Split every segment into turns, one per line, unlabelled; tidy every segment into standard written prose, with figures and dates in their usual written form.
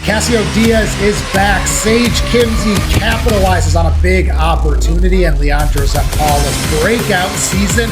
Cassio Diaz is back. Sage Kimzey capitalizes on a big opportunity, and Leandro Zampala's breakout season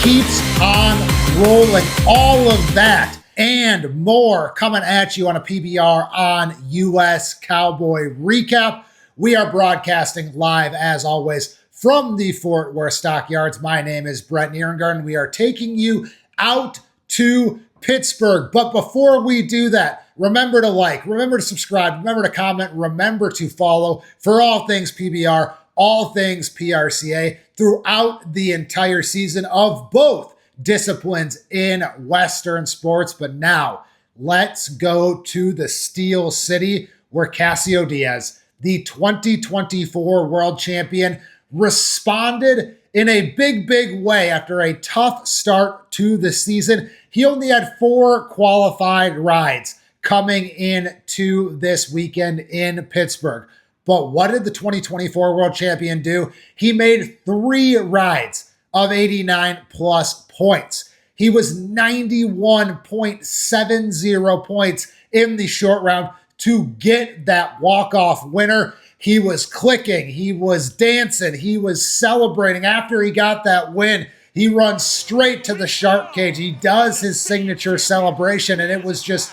keeps on rolling. All of that and more coming at you on a PBR on US Cowboy Recap. We are broadcasting live, as always, from the Fort Worth Stockyards. My name is Brett Nierengarten. We are taking you out to Pittsburgh. But before we do that, remember to like, remember to subscribe, remember to comment, remember to follow for all things PBR, all things PRCA throughout the entire season of both disciplines in Western sports. But now let's go to the Steel City where Cassio Diaz, the 2024 world champion, responded in a big way after a tough start to the season. He only had 4 qualified rides coming into this weekend in Pittsburgh. But what did the 2024 world champion do? He made 3 rides of 89 plus points. He was 91.70 points in the short round to get that walk-off winner. He was clicking, he was dancing, he was celebrating. After he got that win, he runs straight to the shark cage. He does his signature celebration, and it was just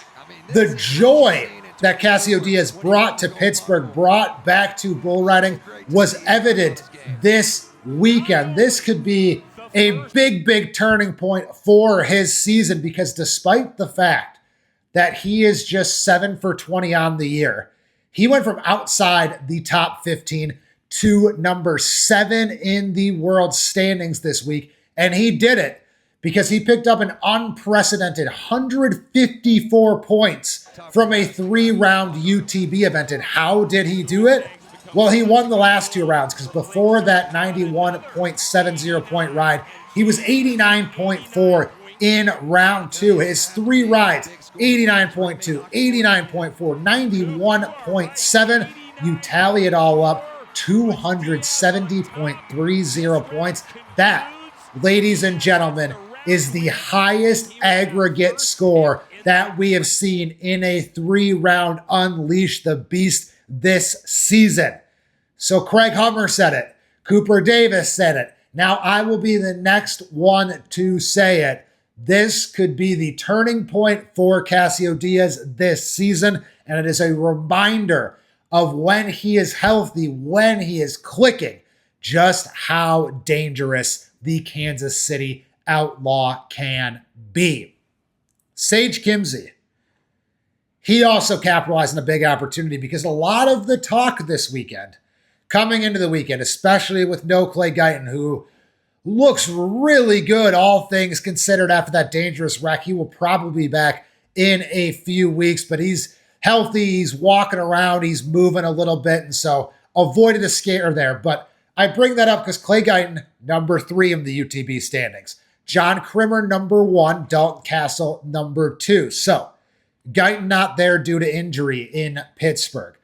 the joy that Cassio Diaz brought to Pittsburgh, brought back to bull riding, was evident this weekend. This could be a big turning point for his season, because despite the fact that he is just 7 for 20 on the year, he went from outside the top 15 to number 7 in the world standings this week. And he did it because he picked up an unprecedented 154 points from a 3-round UTB event. And how did he do it? Well, he won the last 2 rounds, because before that 91.70 point ride, he was 89.4 in round 2. His 3 rides, 89.2, 89.4, 91.7. You tally it all up, 270.30 points. That, ladies and gentlemen, is the highest aggregate score that we have seen in a 3-round Unleash the Beast this season. So Craig Hummer said it. Cooper Davis said it. Now I will be the next one to say it. This could be the turning point for Cassio Diaz this season, and it is a reminder of when he is healthy, when he is clicking, just how dangerous the Kansas City Outlaw can be. Sage Kimzey, he also capitalized on a big opportunity, because a lot of the talk this weekend, coming into the weekend, especially with no Clay Guyton, who looks really good, all things considered, after that dangerous wreck. He will probably be back in a few weeks, but he's healthy, he's walking around, he's moving a little bit, and so avoided a scare there. But I bring that up because Clay Guyton, number 3 in the UTB standings. John Crimmer, number 1. Dalton Castle, number 2. So Guyton not there due to injury in Pittsburgh.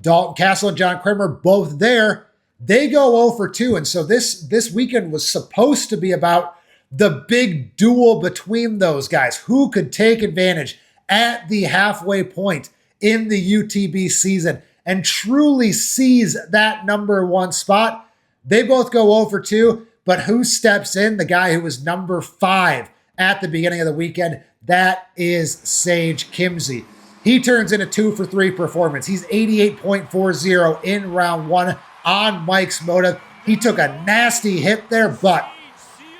Dalton Castle and John Crimmer both there. They go 0 for 2. And so this weekend was supposed to be about the big duel between those guys. Who could take advantage at the halfway point in the UTB season and truly seize that number 1 spot? They both go 0 for 2. But who steps in? The guy who was number 5 at the beginning of the weekend. That is Sage Kimzey. He turns in a 2 for 3 performance. He's 88.40 in round 1 on Mike's Motive. He took a nasty hit there, but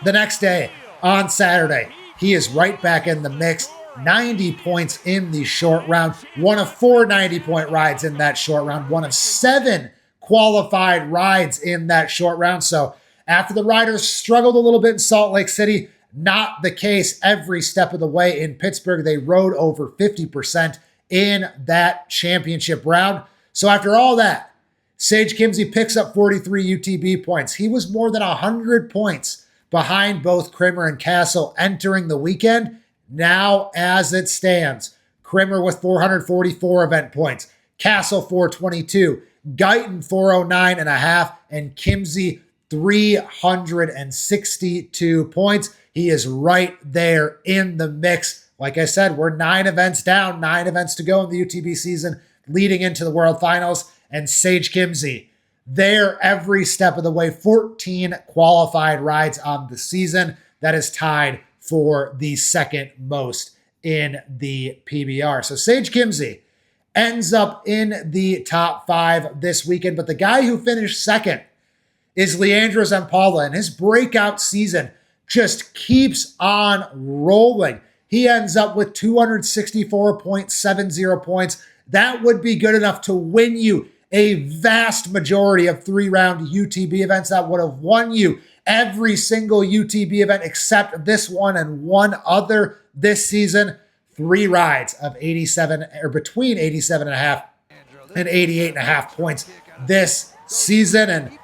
the next day, on Saturday, he is right back in the mix. 90 points in the short round. One of 4 90-point rides in that short round. One of 7 qualified rides in that short round. So after the riders struggled a little bit in Salt Lake City, not the case every step of the way in Pittsburgh. They rode over 50% in that championship round. So after all that, Sage Kimzey picks up 43 UTB points. He was more than 100 points behind both Crimmer and Castle entering the weekend. Now, as it stands, Crimmer with 444 event points, Castle 422, Guyton 409.5, and Kimzey 362 points. He is right there in the mix. Like I said, we're 9 events down, 9 events to go in the UTB season. leading into the World Finals, and Sage Kimzey there every step of the way. 14 qualified rides on the season. That is tied for the second most in the PBR. So Sage Kimzey ends up in the top 5 this weekend, but the guy who finished second is Leandro Zampalla, and his breakout season just keeps on rolling. He ends up with 264.70 points. That would be good enough to win you a vast majority of 3-round UTB events. That would have won you every single UTB event except this one and one other this season. 3 rides of 87 or between 87.5 and 88.5 points this season. And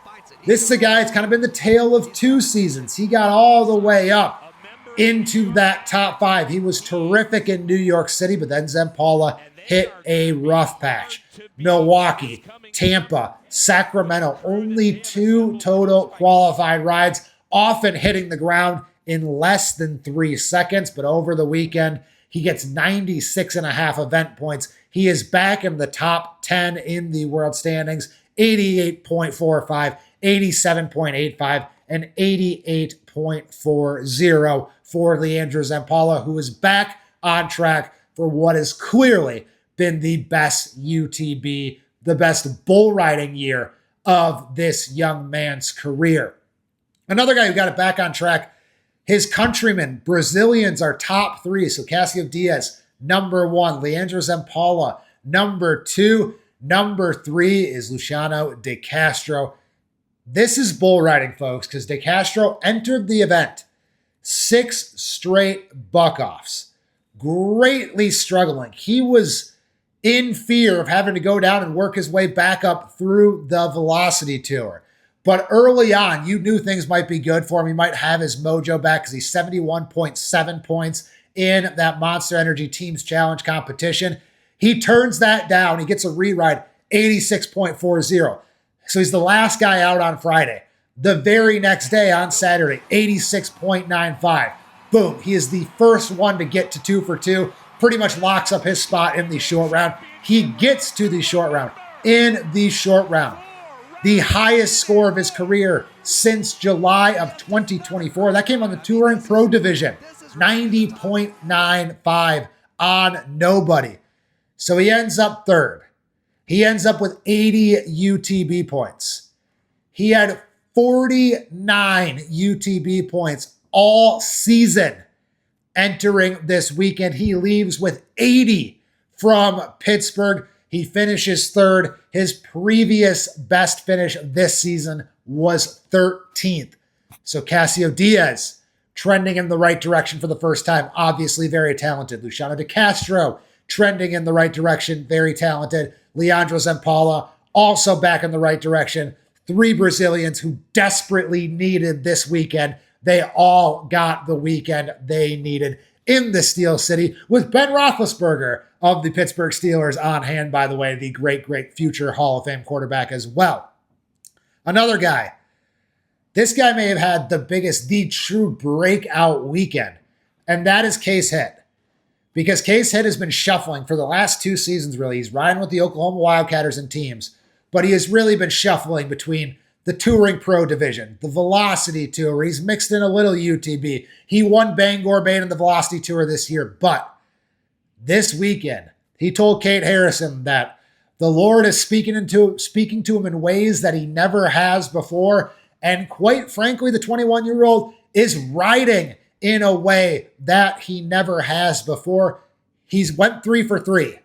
this is a guy, it's kind of been the tale of 2 seasons. He got all the way up into that top 5. He was terrific in New York City, but then Zampalla hit a rough patch. Milwaukee, Tampa, Sacramento, only 2 total qualified rides, often hitting the ground in less than 3 seconds. But over the weekend, he gets 96.5 event points. He is back in the top 10 in the world standings, 88.45, 87.85, and 88.40 for Leandro Zampalla, who is back on track for what has clearly been the best UTB, the best bull riding year of this young man's career. Another guy who got it back on track, his countrymen, Brazilians, are top 3. So Cassio Diaz, number 1. Leandro Zampalla, number 2. Number 3 is Luciano De Castro. This is bull riding, folks, because De Castro entered the event 6 straight buck-offs, greatly struggling. He was in fear of having to go down and work his way back up through the Velocity Tour. But early on, you knew things might be good for him. He might have his mojo back because he's 71.7 points in that Monster Energy Teams Challenge competition. He turns that down. He gets a re-ride, 86.40. So he's the last guy out on Friday. The very next day on Saturday, 86.95. Boom. He is the first one to get to 2 for 2. Pretty much locks up his spot in the short round. He gets to the short round. In the short round, the highest score of his career since July of 2024. That came on the Touring Pro Division, 90.95 on nobody. So he ends up 3rd. He ends up with 80 UTB points. He had 49 UTB points all season entering this weekend. He leaves with 80 from Pittsburgh. He finishes 3rd. His previous best finish this season was 13th. So Cassio Diaz trending in the right direction for the first time. Obviously very talented. Luciano De Castro trending in the right direction. Very talented. Leandro Zampalla also back in the right direction. 3 Brazilians who desperately needed this weekend. They all got the weekend they needed in the Steel City, with Ben Roethlisberger of the Pittsburgh Steelers on hand, by the way, the great future Hall of Fame quarterback as well. Another guy. This guy may have had the true breakout weekend, and that is Case Hitt. Because Case Hitt has been shuffling for the last 2 seasons, really. He's riding with the Oklahoma Wildcatters and teams, but he has really been shuffling between the Touring Pro Division, the Velocity Tour. He's mixed in a little UTB. He won Bangor Bane in the Velocity Tour this year, but this weekend, he told Kate Harrison that the Lord is speaking to him in ways that he never has before, and quite frankly, the 21-year-old is riding in a way that he never has before. He's went 3 for 3.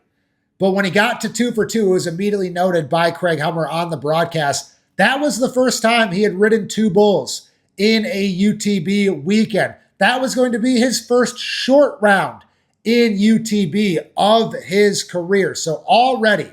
But when he got to 2 for 2, it was immediately noted by Craig Hummer on the broadcast. That was the first time he had ridden 2 bulls in a UTB weekend. That was going to be his first short round in UTB of his career. So already,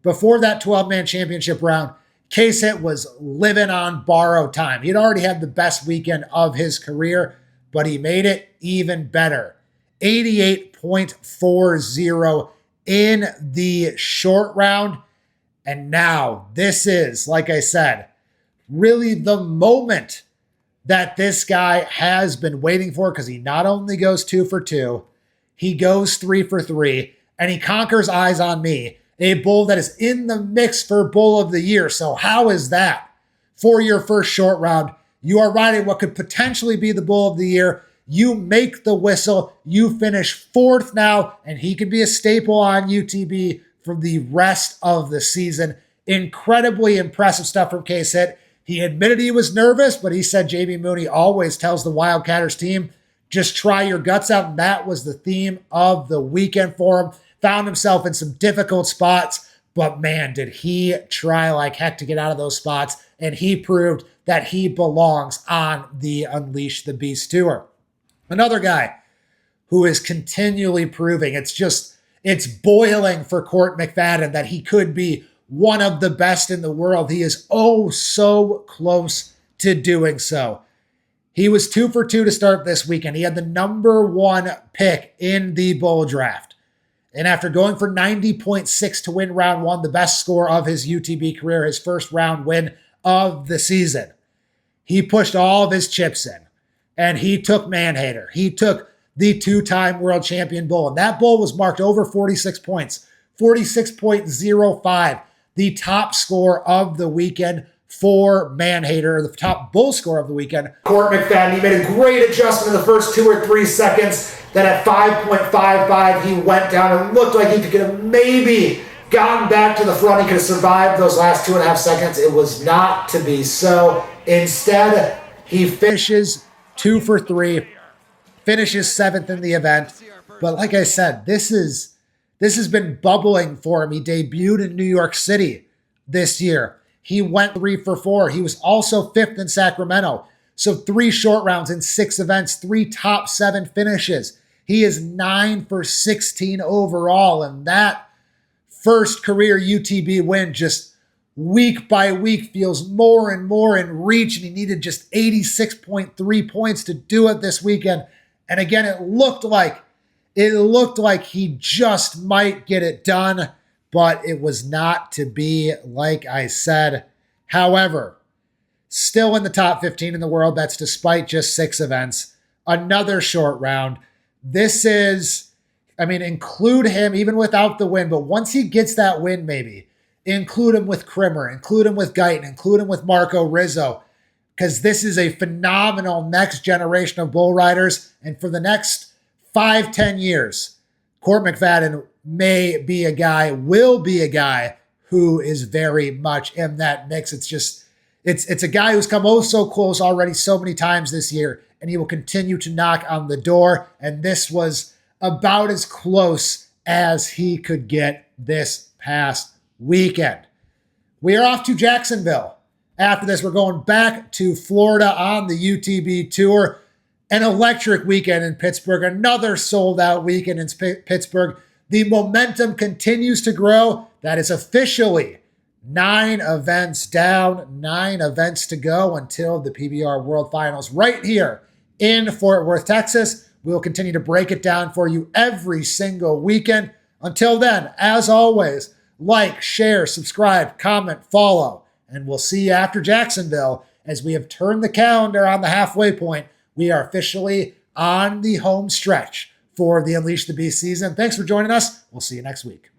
before that 12-man championship round, Case Hitt was living on borrowed time. He'd already had the best weekend of his career, but he made it even better. 88.40 in the short round. And now this is, like I said, really the moment that this guy has been waiting for, because he not only goes 2 for 2, he goes 3 for 3, and he conquers Eyes on Me a bull that is in the mix for Bull of the Year. So how is that for your first short round? You are riding what could potentially be the Bull of the Year. You make the whistle. You finish fourth now, and he can be a staple on UTB for the rest of the season. Incredibly impressive stuff from K-Sit. He admitted he was nervous, but he said Jamie Mooney always tells the Wildcatters team, just try your guts out. And that was the theme of the weekend for him. Found himself in some difficult spots, but man, did he try like heck to get out of those spots. And he proved that he belongs on the Unleash the Beast tour. Another guy who is continually proving, it's boiling for Court McFadden that he could be one of the best in the world. He is oh so close to doing so. He was 2 for 2 to start this weekend. He had the number 1 pick in the bull draft. And after going for 90.6 to win round 1, the best score of his UTB career, his first round win of the season, he pushed all of his chips in. And he took Manhater. He took the 2-time world champion bull. And that bull was marked over 46 points, 46.05. The top score of the weekend for Manhater, the top bull score of the weekend. Court McFadden, he made a great adjustment in the first 2 or 3 seconds. Then at 5.55, he went down. It looked like he could have maybe gotten back to the front. He could have survived those last 2.5 seconds. It was not to be so. Instead, he finishes 2 for 3, finishes 7th in the event. But like I said, this has been bubbling for him. He debuted in New York City this year. He went 3 for 4. He was also 5th in Sacramento. So 3 short rounds in 6 events, 3 top 7 finishes. He is 9 for 16 overall. And that first career UTB win just week by week feels more and more in reach. And he needed just 86.3 points to do it this weekend. And again, it looked like he just might get it done, but it was not to be, like I said. However, still in the top 15 in the world. That's despite just 6 events. Another short round. This is, include him even without the win, but once he gets that win, maybe include him with Krimmer, include him with Guyton, include him with Marco Rizzo, because this is a phenomenal next generation of bull riders. And for the next 5-10 years, Court McFadden will be a guy who is very much in that mix. It's a guy who's come oh so close already so many times this year, and he will continue to knock on the door. And this was about as close as he could get this past weekend. We are off to Jacksonville. After this, we're going back to Florida on the UTB tour. An electric weekend in Pittsburgh, another sold-out weekend in Pittsburgh. The momentum continues to grow. That is officially 9 events down, 9 events to go until the PBR World Finals right here in Fort Worth, Texas. We will continue to break it down for you every single weekend. Until then, as always, like, share, subscribe, comment, follow, and we'll see you after Jacksonville as we have turned the calendar on the halfway point. We are officially on the home stretch for the Unleash the Beast season. Thanks for joining us. We'll see you next week.